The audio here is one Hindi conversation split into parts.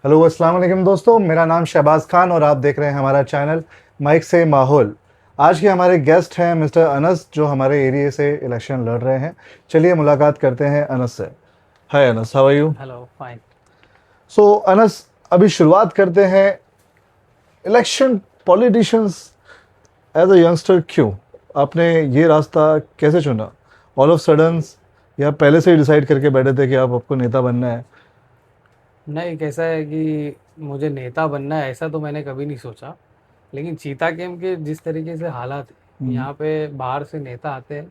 हेलो अस्सलाम वालेकुम दोस्तों, मेरा नाम शहबाज खान और आप देख रहे हैं हमारा चैनल माइक से माहौल। आज के हमारे गेस्ट हैं मिस्टर अनस, जो हमारे एरिया से इलेक्शन लड़ रहे हैं। चलिए मुलाकात करते हैं अनस से। Hi Anas, how are you? Hello fine. So Anas, अभी शुरुआत करते हैं। Election politicians as a youngster, क्यों आपने ये रास्ता कैसे चुना? ऑल ऑफ सडन, या पहले से ही डिसाइड करके बैठे थे कि आप आपको नेता बनना है? नहीं, कैसा है कि मुझे नेता बनना है ऐसा तो मैंने कभी नहीं सोचा। लेकिन चीता गेम के जिस तरीके से हालात हैं, हम्म। यहाँ पे बाहर से नेता आते हैं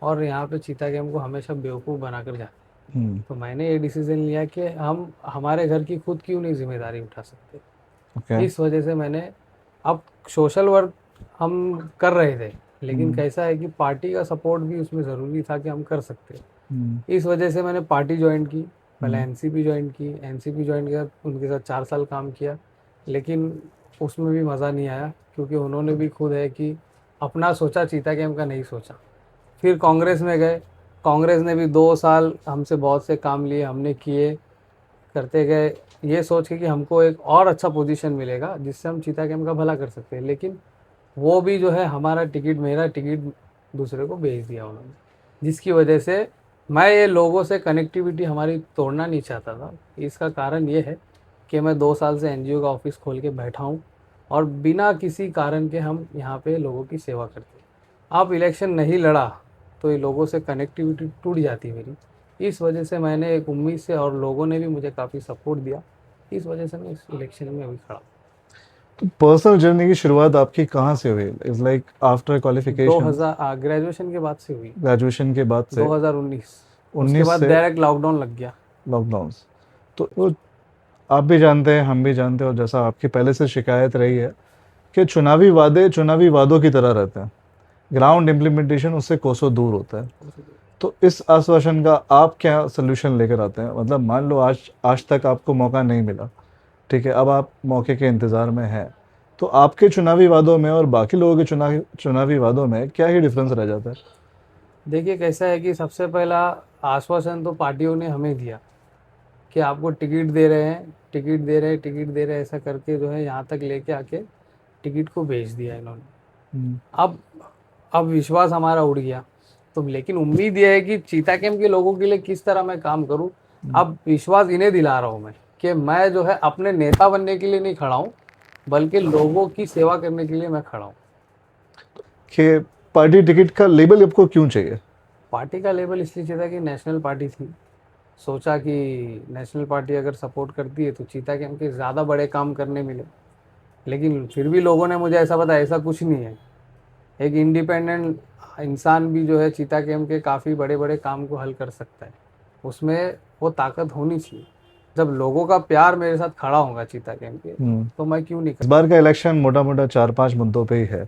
और यहाँ पे चीता गेम को हमेशा बेवकूफ़ बनाकर जाते हैं। हम्म। तो मैंने ये डिसीजन लिया कि हम हमारे घर की खुद क्यों नहीं जिम्मेदारी उठा सकते। ओके। इस वजह से मैंने अब सोशल वर्क हम कर रहे थे, लेकिन हम्म। कैसा है कि पार्टी का सपोर्ट भी उसमें ज़रूरी था कि हम कर सकते। हम्म। इस वजह से मैंने पार्टी ज्वाइन की। पहले हम्म। एनसीपी ज्वाइन की, एनसीपी ज्वाइन किया, उनके साथ 4 साल काम किया। लेकिन उसमें भी मज़ा नहीं आया, क्योंकि उन्होंने भी खुद है कि अपना सोचा, चीता गेम का नहीं सोचा। फिर कांग्रेस में गए। कांग्रेस ने भी 2 साल हमसे बहुत से काम लिए, हमने किए, करते गए, ये सोच के कि हमको एक और अच्छा पोजीशन मिलेगा जिससे हम चीता गेम का भला कर सकते हैं। लेकिन वो भी जो है हमारा टिकट, मेरा टिकट दूसरे को बेच दिया उन्होंने, जिसकी वजह से मैं ये लोगों से कनेक्टिविटी हमारी तोड़ना नहीं चाहता था। इसका कारण ये है कि मैं 2 साल से एनजीओ का ऑफिस खोल के बैठा हूँ और बिना किसी कारण के हम यहाँ पे लोगों की सेवा करते हैं। अब इलेक्शन नहीं लड़ा तो ये लोगों से कनेक्टिविटी टूट जाती है मेरी। इस वजह से मैंने एक उम्मीद से, और लोगों ने भी मुझे काफ़ी सपोर्ट दिया, इस वजह से मैं इस इलेक्शन में अभी खड़ा तो पर्सनल जर्नी की शुरुआत आपकी कहाँ से हुई? इज लाइक आफ्टर हूँ। दो क्वालिफिकेशन, हज़ार ग्रेजुएशन के बाद से हुई। ग्रेजुएशन के बाद से? 2019। उसके 19 बाद से डायरेक्ट लॉकडाउन लग गया। लॉकडाउन। तो वो आप भी जानते हैं, हम भी जानते हैं, और जैसा आपकी पहले से शिकायत रही है कि चुनावी वादे चुनावी वादों की तरह रहते हैं, ग्राउंड इम्प्लीमेंटेशन उससे कोसों दूर होता है। तो इस आश्वासन का आप क्या सोल्यूशन लेकर आते हैं? मतलब मान लो आज आज तक आपको मौका नहीं मिला, ठीक है, अब आप मौके के इंतज़ार में हैं। तो आपके चुनावी वादों में और बाकी लोगों के चुनावी चुनावी वादों में क्या ही डिफरेंस रह जाता है? देखिए, कैसा है कि सबसे पहला आश्वासन तो पार्टियों ने हमें दिया कि आपको टिकट दे रहे हैं, टिकट दे रहे हैं, टिकट दे रहे हैं, ऐसा करके जो है यहाँ तक लेके आके टिकट को भेज दिया इन्होंने। हम्म। अब अब विश्वास हमारा उड़ गया। तो लेकिन उम्मीद यह है कि चीता कैंप के लोगों के लिए किस तरह मैं काम करूं। हम्म। अब विश्वास इन्हें दिला रहा हूं मैं कि मैं जो है अपने नेता बनने के लिए नहीं खड़ा हूं, बल्कि लोगों की सेवा करने के लिए मैं खड़ा हूं। कि पार्टी टिकट का लेबल आपको क्यों चाहिए? पार्टी का लेवल इसलिए चाहिए था कि नेशनल पार्टी थी। सोचा कि नेशनल पार्टी अगर सपोर्ट करती है तो चीता कैंप के ज़्यादा बड़े काम करने मिले। लेकिन फिर भी लोगों ने मुझे ऐसा बताया, ऐसा कुछ नहीं है। एक इंडिपेंडेंट इंसान भी जो है चीता गेम के काफ़ी बड़े बड़े काम को हल कर सकता है। उसमें वो ताकत होनी चाहिए। जब लोगों का प्यार मेरे साथ खड़ा होगा चीता गेम के, हम्म। तो मैं क्यों नहीं कर इस बार का इलेक्शन मोटा मोटा 4-5 मुद्दों पे ही है,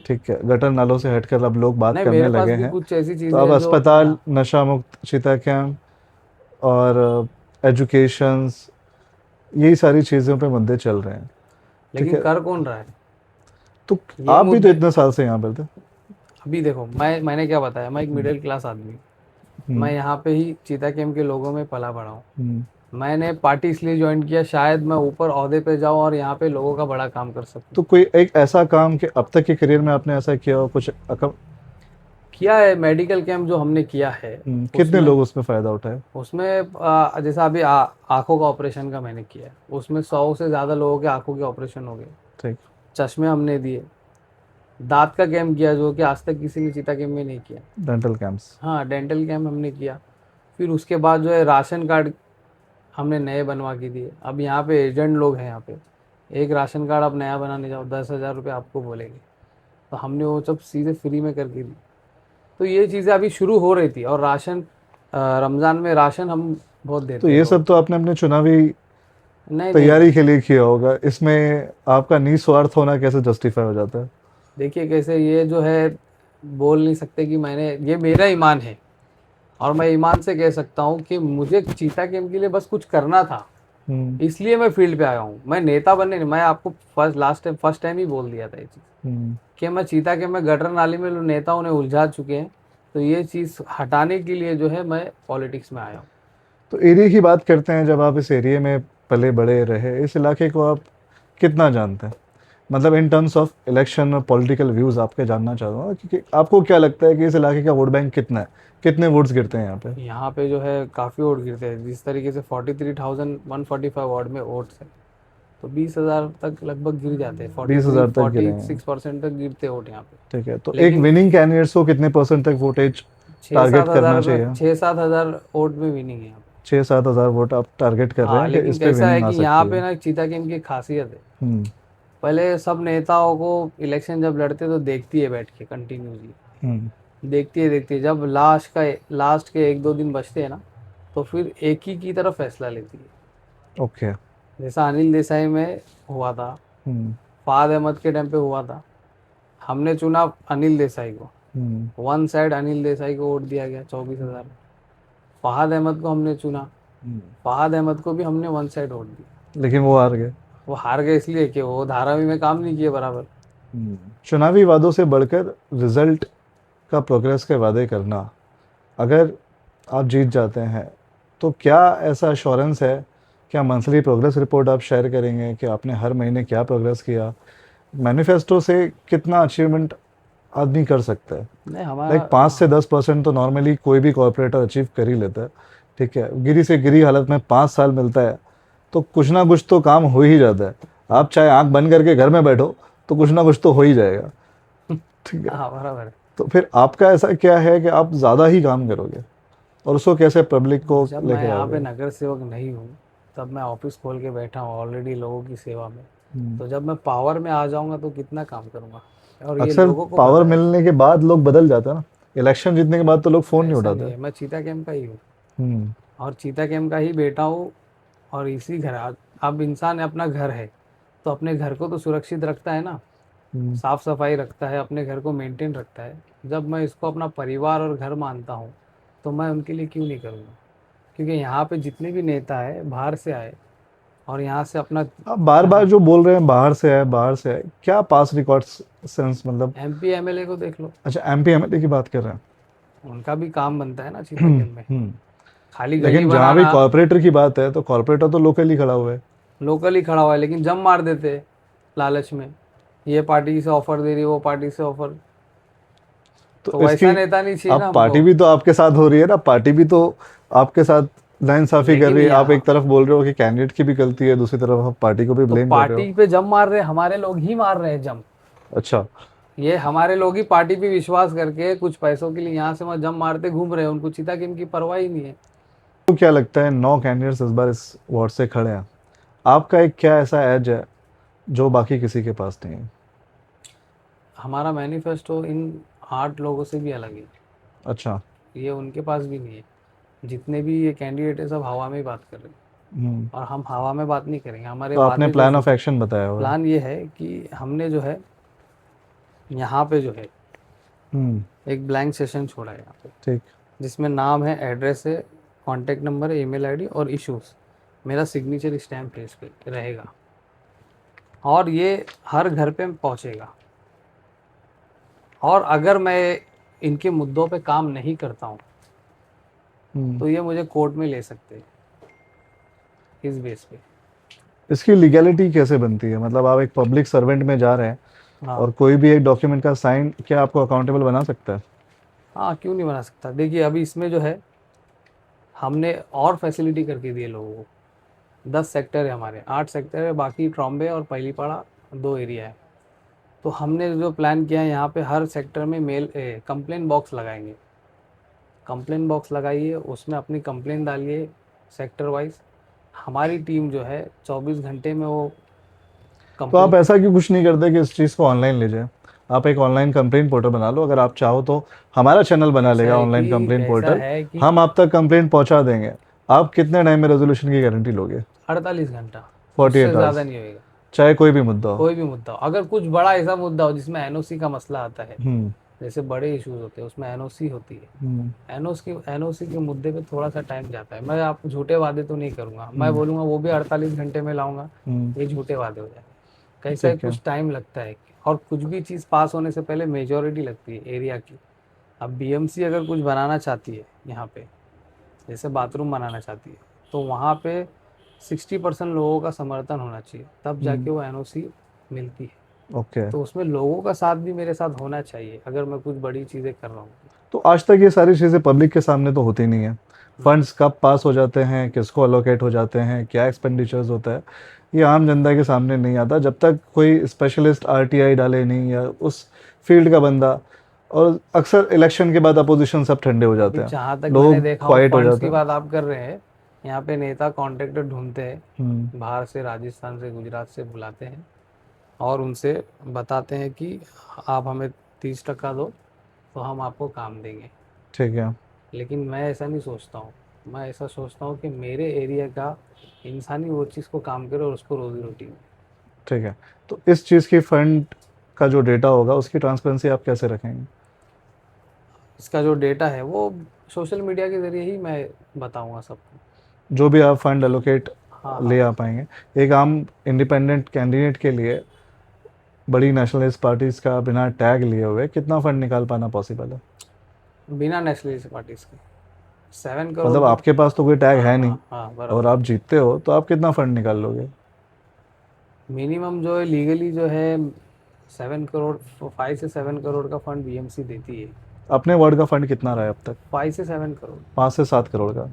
ठीक है। गटर नालों से हटकर अब लोग बात नहीं, करने मेरे पास लगे भी हैं। कुछ ऐसी तो चीज़ें अब हैं जो अस्पताल, हाँ। नशा मुक्त चीता कैंप और एजुकेशंस, यही सारी चीज़ों पे मुद्दे चल रहे हैं, ठीक लेकिन है। कर कौन रहा है तो ये आप भी तो मुद्दे? इतने साल से यहाँ पर थे। अभी देखो, मैंने क्या बताया, मैं एक हम्म। मिडिल क्लास आदमी हूँ। मैं हम्म। यहाँ पे ही चीता कैंप के लोगों में पला बड़ा हूँ। हम्म। मैंने पार्टी इसलिए ज्वाइन किया, शायद मैं ऊपर ओहदे पे जाऊँ और यहाँ पे लोगों का बड़ा काम कर सकूँ। तो कोई एक ऐसा काम कि अब तक के करियर में आपने ऐसा किया हो कुछ किया है मेडिकल कैंप जो हमने किया है। कितने उसमें लोग उसमें फ़ायदा उठाए? उसमें जैसा अभी आंखों का ऑपरेशन का मैंने किया है, उसमें 100 से ज़्यादा लोगों के आंखों के ऑपरेशन हो गए। ठीक। चश्मे हमने दिए। दांत का कैंप किया जो कि आज तक किसी ने चीता कैंप में नहीं किया। Dental camps. हाँ, डेंटल कैंप हमने किया। फिर उसके बाद जो है राशन कार्ड हमने नए बनवा के दिए। अब यहाँ पे एजेंट लोग हैं यहाँ पे। एक राशन कार्ड आप नया बनाने जाओ, 10,000 रुपये आपको बोलेंगे। तो हमने वो सब सीधे फ्री में करके दी। तो ये चीज़ें अभी शुरू हो रही थी। और राशन, रमज़ान में राशन हम बहुत तो देते हैं ये लोगों सब तो को। आपने अपने चुनावी नहीं नहीं नहीं, तैयारी के लिए किया होगा, इसमें आपका निस्वार्थ होना कैसे जस्टिफाई हो जाता है? देखिए कैसे ये जो है, बोल नहीं सकते कि मैंने, ये मेरा ईमान है। और मैं ईमान से कह सकता हूँ कि मुझे चीता गेम के लिए बस कुछ करना था, हम्म। इसलिए मैं फील्ड पे आया हूँ। मैं नेता बनने नहीं, मैं आपको फर्स्ट टाइम ही बोल दिया था ये चीज़ हम्म। कि मैं चीता के, मैं गटर नाली में नेताओं ने उलझा चुके हैं। तो ये चीज़ हटाने के लिए जो है मैं पॉलिटिक्स में आया हूँ। तो एरिया की बात करते हैं, जब आप इस एरिया में पले बड़े रहे, इस इलाके को आप कितना जानते हैं? मतलब इन टर्म्स ऑफ इलेक्शन और पॉलिटिकल व्यूज़ आपके जानना चाहता हूँ कि आपको क्या लगता है कि इस इलाके का वोट बैंक कितना है, कितने वोट्स गिरते हैं यहाँ पे? यहाँ पे जो है काफ़ी वोट गिरते हैं, जिस तरीके से 43,145 वार्ड में वोट्स है, तो 20,000 तक लगभग गिर जाते हैं, 43 20,000 तक गिरे हैं। 46% तक गिरते वोट यहाँ पे। ठीक है, तो एक लेकिन विनिंग कैंडिडेट्स को कितने परसेंट तक वोटेज छः सात टारगेट करना हज़ार चाहिए? 6-7 हज़ार वोट में विनिंग है यहाँ पे। 6-7 हज़ार वोट आप टारगेट कर रहे हाँ, हैं कि इस लेकिन पे कैसा है विनिंग आ कि सकती यहाँ पे है? ना चीता गेम की खासियत है, हम्म। पहले सब नेताओं को इलेक्शन जब लड़ते तो देखती है बैठ के कंटिन्यूसली, हम्म। देखती है, जब लास्ट के 1-2 दिन बचते हैं ना, तो फिर एक ही की तरफ फैसला लेती है। ओके। जैसा अनिल देसाई में हुआ था, हम्म। फहाद अहमद के टाइम पे हुआ था, हमने चुना अनिल देसाई को, हम्म। वन साइड अनिल देसाई को वोट दिया गया 24,000। फहाद अहमद को हमने चुना, हम्म। फहाद अहमद को भी हमने वन साइड वोट दिया। लेकिन वो हार गए। वो हार गए इसलिए कि वो धारावी में काम नहीं किए बराबर। चुनावी वादों से बढ़कर रिजल्ट का प्रोग्रेस के वादे करना, अगर आप जीत जाते हैं तो क्या ऐसा अश्योरेंस है? क्या मंथली प्रोग्रेस रिपोर्ट आप शेयर करेंगे कि आपने हर महीने क्या प्रोग्रेस किया? मैनिफेस्टो से कितना अचीवमेंट आदमी कर सकता है? नहीं हमारा, लाइक 5 से 10% तो हाँ, नॉर्मली कोई भी कॉरपोरेटर अचीव कर ही लेता है। ठीक है, गिरी से गिरी हालत में 5 साल मिलता है तो कुछ ना कुछ तो काम हो ही जाता है। आप चाहे आंख बंद करके घर में बैठो तो कुछ ना कुछ तो हो ही जाएगा। ठीक है, हाँ बराबर है। तो फिर आपका ऐसा क्या है कि आप ज़्यादा ही काम करोगे और उसको कैसे पब्लिक को जब मैं लेके यहाँ पे आओगे? नगर सेवक नहीं हूँ, तब मैं ऑफिस खोल के बैठा हूँ ऑलरेडी लोगों की सेवा में। हम्म। तो जब मैं पावर में आ जाऊंगा तो कितना काम करूंगा, और ये अक्सर लोगों को पावर पता है। मिलने के बाद लोग बदल जाते हैं ना। इलेक्शन जीतने के बाद तो लोग फ़ोन नहीं ऐसा नहीं उठाते। है, मैं चीता कैंप का ही हूँ, हम्म। और चीता कैंप का ही बेटा हूँ। और इसी घर अब इंसान अपना घर है, तो अपने घर को तो सुरक्षित रखता है ना, हम्म। साफ सफाई रखता है, अपने घर को मेंटेन रखता है। जब मैं इसको अपना परिवार और घर मानता हूँ, तो मैं उनके लिए क्यों नहीं करूँगा? क्योंकि यहाँ पे जितने भी नेता है बाहर से आए, और यहाँ से अपना, आप बार बार यहाँ जो बोल रहे हैं बाहर से आए बाहर से आए, क्या पास रिकॉर्ड्स सेंस मतलब? MP MLA को देख लो, अच्छा, एमपी एमएलए की बात कर रहे उनका भी काम बनता है ना चीता हैं। कैंप में। खाली गली लेकिन जहाँ भी बनाना, कॉरपोरेटर की बात है तो कॉरपोरेटर तो लोकल ही खड़ा हुआ है। लोकल ही खड़ा हुआ है, लेकिन जम मार देते हैं लालच में, ये पार्टी से ऑफर दे रही, वो पार्टी से ऑफर। तो तो इसकी वैसा नेता नहीं चाहिए ना आप हमको। पार्टी भी तो आपके साथ हो रही है ना, पार्टी भी तो आपके साथ नाइंसाफ़ी कर लेकिन रही है। आप यहाँ एक तरफ बोल रहे हो कि कैंडिडेट की भी गलती है, दूसरी तरफ आप पार्टी को भी तो ब्लेम कर रहे हो। पार्टी पे जम मार रहे, हमारे लोग ही मार रहे हैं जम। अच्छा। ये हमारे लोग ही पार्टी पे विश्वास करके कुछ पैसों के लिए यहाँ से वहाँ जम मारते घूम रहे हैं, उनको चीता की इनकी परवाह ही नहीं है। तो क्या लगता है, 9 कैंडिडेट्स इस बार इस वार्ड से खड़े हैं, आपका एक क्या ऐसा एज है जो बाकी किसी के पास नहीं है? हमारा मैनिफेस्टो इन 8 लोगों से भी अलग है, अच्छा। ये उनके पास भी नहीं है। जितने भी ये कैंडिडेट है सब हवा में ही बात कर रहे हैं, हम्म। और हम हवा में बात नहीं करेंगे। हमारे तो आपने वादे जो प्लान ऑफ झूठे, एक्शन बताया हुआ है। प्लान ये है कि हमने जो है यहाँ पे जो है हम्म। एक ब्लैंक सेशन छोड़ा है यहाँ पे, ठीक। जिसमें नाम है, एड्रेस है, कॉन्टेक्ट नंबर है, ईमेल आईडी और इश्यूज, मेरा सिग्नेचर स्टैम्प है इस पे रहेगा, और ये हर घर पे पहुँचेगा। और अगर मैं इनके मुद्दों पे काम नहीं करता हूँ, हम्म। तो ये मुझे कोर्ट में ले सकते हैं इस बेस पे। इसकी लीगैलिटी कैसे बनती है? मतलब आप एक पब्लिक सर्वेंट में जा रहे हैं हाँ, और कोई भी एक डॉक्यूमेंट का साइन क्या आपको अकाउंटेबल बना सकता है? हाँ क्यों नहीं बना सकता। देखिए अभी इसमें जो है हमने और फैसिलिटी करके दी है लोगों को। 10 सेक्टर है हमारे, 8 सेक्टर है, बाकी ट्रॉम्बे और पहलीपाड़ा 2 एरिया है। तो हमने जो प्लान किया है, यहाँ पे हर सेक्टर में मेल कंप्लेन बॉक्स लगाएंगे। कंप्लेन बॉक्स लगाइए, उसमें अपनी कंप्लेन डालिए सेक्टर वाइज। हमारी टीम जो है 24 घंटे में वो तो आप कंप्लेन। ऐसा क्यों कुछ नहीं करते कि इस चीज़ को ऑनलाइन ले जाए? आप एक ऑनलाइन कंप्लेंट पोर्टल बना लो, अगर आप चाहो तो हमारा चैनल बना ऐसा लेगा है ऑनलाइन कि कंप्लेंट ऐसा पोर्टल। है कि हम आप तक कंप्लेंट पहुंचा देंगे। आप कितने टाइम में रेजोल्यूशन की गारंटी लोगे? 48 घंटा, फोर्टी उससे एट ज़्यादा आवर्स नहीं होएगा। चाहे कोई भी मुद्दा हो। कोई भी मुद्दा हो, अगर कुछ बड़ा ऐसा मुद्दा हो जिसमें एनओसी का मसला आता है, हम्म। जैसे बड़े इश्यूज होते हैं उसमें एनओसी होती है, हम्म। एनओसी के मुद्दे पे थोड़ा सा टाइम जाता है। मैं आप झूठे वादे तो नहीं करूंगा, मैं हम्म। बोलूंगा वो भी 48 घंटे में लाऊंगा, हम्म। ये झूठे वादे हो जाएंगे। कैसा है, ठीक है। कुछ टाइम लगता है, और कुछ भी चीज़ पास होने से पहले मेजोरिटी लगती है एरिया की। अब बीएमसी अगर कुछ बनाना चाहती है यहाँ पे, जैसे बाथरूम बनाना चाहती है, तो वहाँ पे 60% लोगों का समर्थन होना चाहिए, तब जाके वो एनओसी मिलती है। ओके। तो उसमें लोगों का साथ भी मेरे साथ होना चाहिए अगर मैं कुछ बड़ी चीज़ें कर रहा हूँ। तो आज तक ये सारी चीज़ें पब्लिक के सामने तो होती नहीं है। फंड्स कब पास हो जाते हैं, किसको अलोकेट हो जाते हैं, क्या एक्सपेंडिचर्स होता है, ये आम जनता के सामने नहीं आता जब तक कोई स्पेशलिस्ट आरटीआई डाले नहीं या उस फील्ड का बंदा। और अक्सर इलेक्शन के बाद अपोजिशन सब ठंडे हो अभी जाते हैं, जहाँ तक मैंने लोग देखा हो, क्वाइट हो फंड्स जाते की हैं। बात आप कर रहे हैं, यहाँ पे नेता कॉन्ट्रैक्टर ढूंढते हम्म। हैं बाहर से, राजस्थान से, गुजरात से बुलाते हैं और उनसे बताते हैं कि आप हमें 30% दो तो हम आपको काम देंगे। ठीक है। लेकिन मैं ऐसा नहीं सोचता हूँ। मैं ऐसा सोचता हूँ कि मेरे एरिया का इंसान ही वो चीज़ को काम करे और उसको रोजी रोटी मिले। ठीक है। तो इस चीज़ की फंड का जो डेटा होगा उसकी ट्रांसपेरेंसी आप कैसे रखेंगे? इसका जो डेटा है वो सोशल मीडिया के ज़रिए ही मैं बताऊँगा सबको। जो भी आप फंड एलोकेट हाँ ले हाँ। आ पाएंगे, एक आम इंडिपेंडेंट कैंडिडेट के लिए बड़ी नेशनलिस्ट पार्टीज का बिना टैग लिए हुए कितना फंड निकाल पाना पॉसिबल है? बिना नेशनलिस्ट पार्टीज के 7 करोड़ मतलब तो। आपके पास तो कोई टैग हाँ है नहीं, हाँ हाँ, और बराबर। आप जीतते हो तो आप कितना फंड निकाल लोगे? मिनिमम जो है लीगली जो है 7 करोड़, 5 से 7 करोड़ का फंड बीएमसी देती है। अपने वार्ड का फंड कितना रहा है अब तक? 5 से 7 करोड़। 5 से 7 करोड़ का?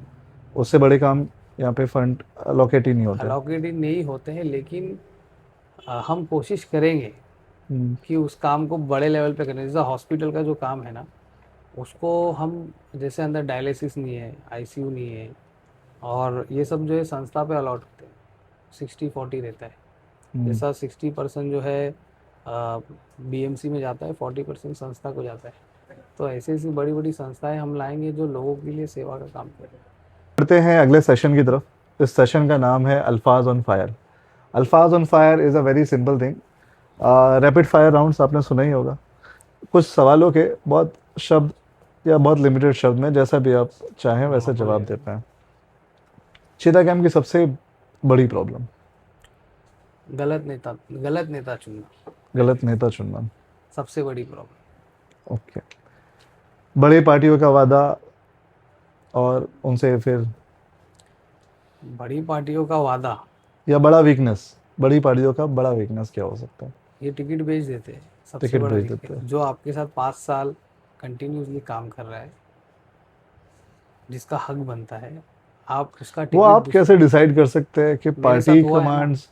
उससे बड़े काम यहाँ पे फंड अलोकेट ही नहीं होते। अलोकेटेड नहीं होते हैं, लेकिन हम कोशिश करेंगे हम्म। कि उस काम को बड़े लेवल पे करें। जैसे हॉस्पिटल का जो काम है ना, उसको हम, जैसे अंदर डायलिसिस नहीं है, आईसीयू नहीं है, और ये सब जो है संस्था पे अलॉट होते हैं। 60-40 रहता है। हम्म। जैसा 60% जो है बीएमसी में जाता है, 40% संस्था को जाता है। तो ऐसी ऐसी बड़ी बड़ी संस्थाएं हम लाएंगे जो लोगों के लिए सेवा का काम करें। बढ़ते हैं अगले सेशन की तरफ। इस सेशन का नाम है अल्फाज ऑन फायर। अल्फाज on fire is a very simple thing. Rapid fire rounds आपने सुना ही होगा। कुछ सवालों के बहुत शब्द या बहुत लिमिटेड शब्द में जैसा भी आप चाहें हाँ वैसे जवाब बोलिए। दे पाएं। चीता कैम्प की सबसे बड़ी प्रॉब्लम? गलत नेता चुनना गलत नेता चुनना। सबसे बड़ी प्रॉब्लम। ओके। बड़ी पार्टियों का वादा और उनसे फिर, बड़ी पार्टियों का वादा, या बड़ा वीकनेस, बड़ी पार्टियों का बड़ा वीकनेस क्या हो सकता है? ये टिकट बेच देते हैं, सबसे टिकट बड़ा भेज वीक देते है। हैं। जो आपके साथ 5 साल कंटिन्यूसली काम कर रहा है, जिसका हक बनता है, आप उसका वो टिकट आप कैसे डिसाइड कर सकते हैं कि मेरे पार्टी साथ हुआ है ना। कमांड्स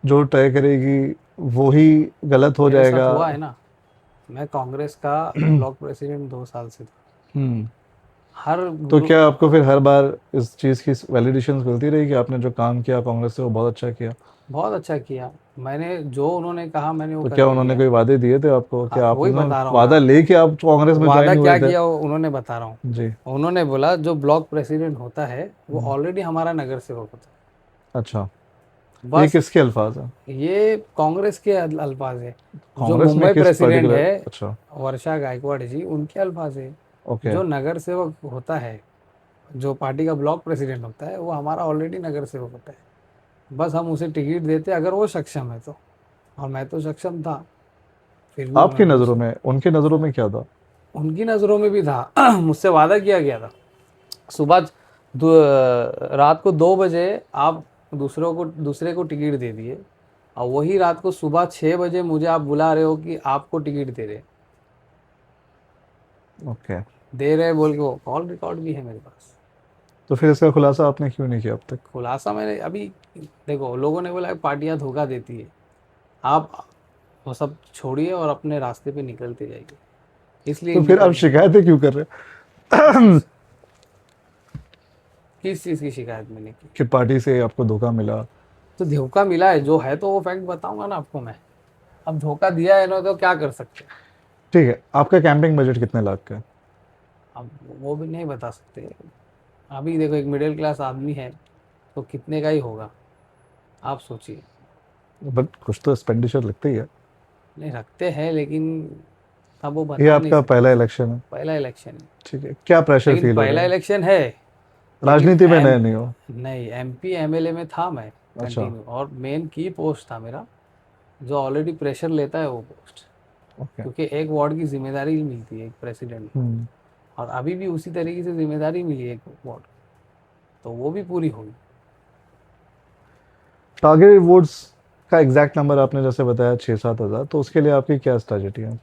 जो तय करेगी वो ही गलत हो मेरे साथ जाएगा? हुआ है ना। मैं कांग्रेस का ब्लॉक प्रेसिडेंट 2 साल से था। हम्म। हर तो ग्रुप, क्या आपको फिर हर बार इस चीज़ की वैलिडेशंस मिलती रही कि आपने जो काम किया कांग्रेस से वो बहुत अच्छा किया? बहुत अच्छा किया। मैंने जो उन्होंने कहा मैंने वो तो क्या करके उन्होंने दिया। कोई वादे दिए थे आपको कि हाँ, वही आपने बता रहा हूँ मैं वादा आपको। लेके आप कांग्रेस में वादा ज्वाइन हुए क्या थे? किया वो उन्होंने बता रहा हूँ। जी। उन्होंने बोला जो ब्लॉक प्रेसिडेंट होता है वो हम्म। ऑलरेडी हमारा नगर सेवक होता अच्छा। है। ये बस किसके अल्फाज हैं? ये कांग्रेस के अल्फाज है। जो कांग्रेस में मुंबई किस प्रेसिडेंट पर्टिकुलर? है, अच्छा। वर्षा गायकवाड़ जी, उनके अल्फाज है। ओके। जो नगर सेवक होता है, जो पार्टी का ब्लॉक प्रेसिडेंट होता है, वो हमारा ऑलरेडी नगर सेवक होता है। बस हम उसे टिकट देते अगर वो सक्षम है तो। और मैं तो सक्षम था, फिर भी आपकी उन्होंने नज़रों मुझसे, में, उनकी नज़रों में क्या था? उनकी नज़रों में भी था। मुझसे वादा किया गया था। सुबह रात को 2 बजे आप दूसरे को टिकट दे दिए, और वही रात को सुबह 6 बजे मुझे आप बुला रहे हो कि आपको टिकट ओके। दे रहे बोल के, वो कॉल रिकॉर्ड भी है मेरे पास। तो फिर इसका खुलासा आपने क्यों नहीं किया अब तक? खुलासा मैंने अभी, देखो लोगों ने बोला पार्टियां धोखा देती है, आप वो सब छोड़िए और अपने रास्ते पे निकलते जाइए। इसलिए तो फिर आप निकल रहे हैं। शिकायतें क्यों कर रहे हैं? किस चीज़ की शिकायत मैंने की? कि पार्टी से आपको धोखा मिला? तो धोखा मिला है जो है, तो वो फैक्ट बताऊंगा ना आपको मैं। अब धोखा दिया है ना, तो क्या कर सकते हैं। ठीक है, आपका कैंपिंग बजट कितने लाख का है? अब वो भी नहीं बता सकते। अभी देखो, एक मिडिल क्लास आदमी है तो कितने का ही होगा, आप सोचिए। बट कुछ तो एक्सपेंडिचर लगता ही है। नहीं रखते हैं, लेकिन अब वो ये बता नहीं आपका सकते। पहला इलेक्शन है। पहला इलेक्शन है। ठीक है, क्या प्रेशर लेकिन फील हो रहा पहला है? इलेक्शन है। लेकिन राजनीति में एम नए नहीं हो? नहीं, एमपी एमएलए में था मैं अच्छा। कंटिन्यू, और मेन की पोस्ट था मेरा, जो ऑलरेडी प्रेशर लेता है वो पोस्ट। ओके। क्योंकि एक वार्ड की जिम्मेदारी मिलती है एक प्रेसिडेंट को, हम्म। और अभी भी उसी तरीके से जिम्मेदारी मिली है एक वार्ड, तो वो भी पूरी होगी। टारगेट वोट्स का एग्जैक्ट नंबर आपने जैसे बताया 6-7 हज़ार, तो उसके लिए आपकी क्या स्ट्रैटेजी है?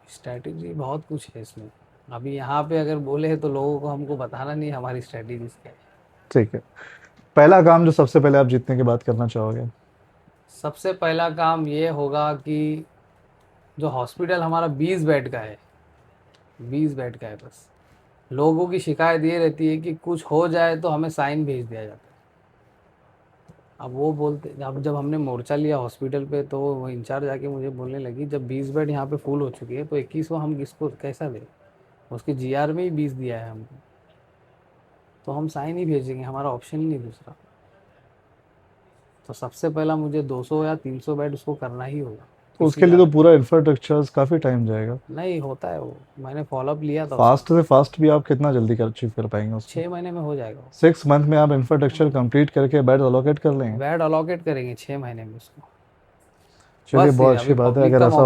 स्ट्रैटेजी बहुत कुछ है इसमें। अभी यहाँ पे अगर बोले तो लोगों को हमको बताना नहीं हमारी स्ट्रैटेजीज क्या है। ठीक है, पहला काम जो सबसे पहले आप जीतने की बात करना चाहोगे? सबसे पहला काम ये होगा कि जो हॉस्पिटल हमारा 20 बेड का है, 20 बेड का है बस। लोगों की शिकायत ये रहती है कि कुछ हो जाए तो हमें साइन भेज दिया जाता है। अब वो बोलते, अब जब हमने मोर्चा लिया हॉस्पिटल पे तो वो इंचार्ज आके मुझे बोलने लगी जब 20 बेड यहाँ पे फुल हो चुकी है तो 21वां हम किसको कैसा दें, उसके जीआर में ही 20 दिया है हमको, तो हम साइन ही भेजेंगे, हमारा ऑप्शन ही नहीं दूसरा। तो सबसे पहला मुझे 200 या 300 बेड उसको करना ही होगा, तो किसी उसके लिए तो हालत में। पूरा इंफ्रास्ट्रक्चर काफ़ी टाइम जाएगा। नहीं होता है वो, मैंने फॉलोअप लिया था उसका। फास्ट से फास्ट भी आप कितना जल्दी कर अचीव कर पाएंगे उसको? 6 महीने में हो जाएगा वो। 6 मंथ में आप इंफ्रास्ट्रक्चर कंप्लीट करके बेड अलोकेट कर लेंगे? बेड अलॉकेट करेंगे 6 महीने में उसको। चलिए, बस ये बहुत अच्छी अभी बात है पब्लिक अगर का ऐसा मौका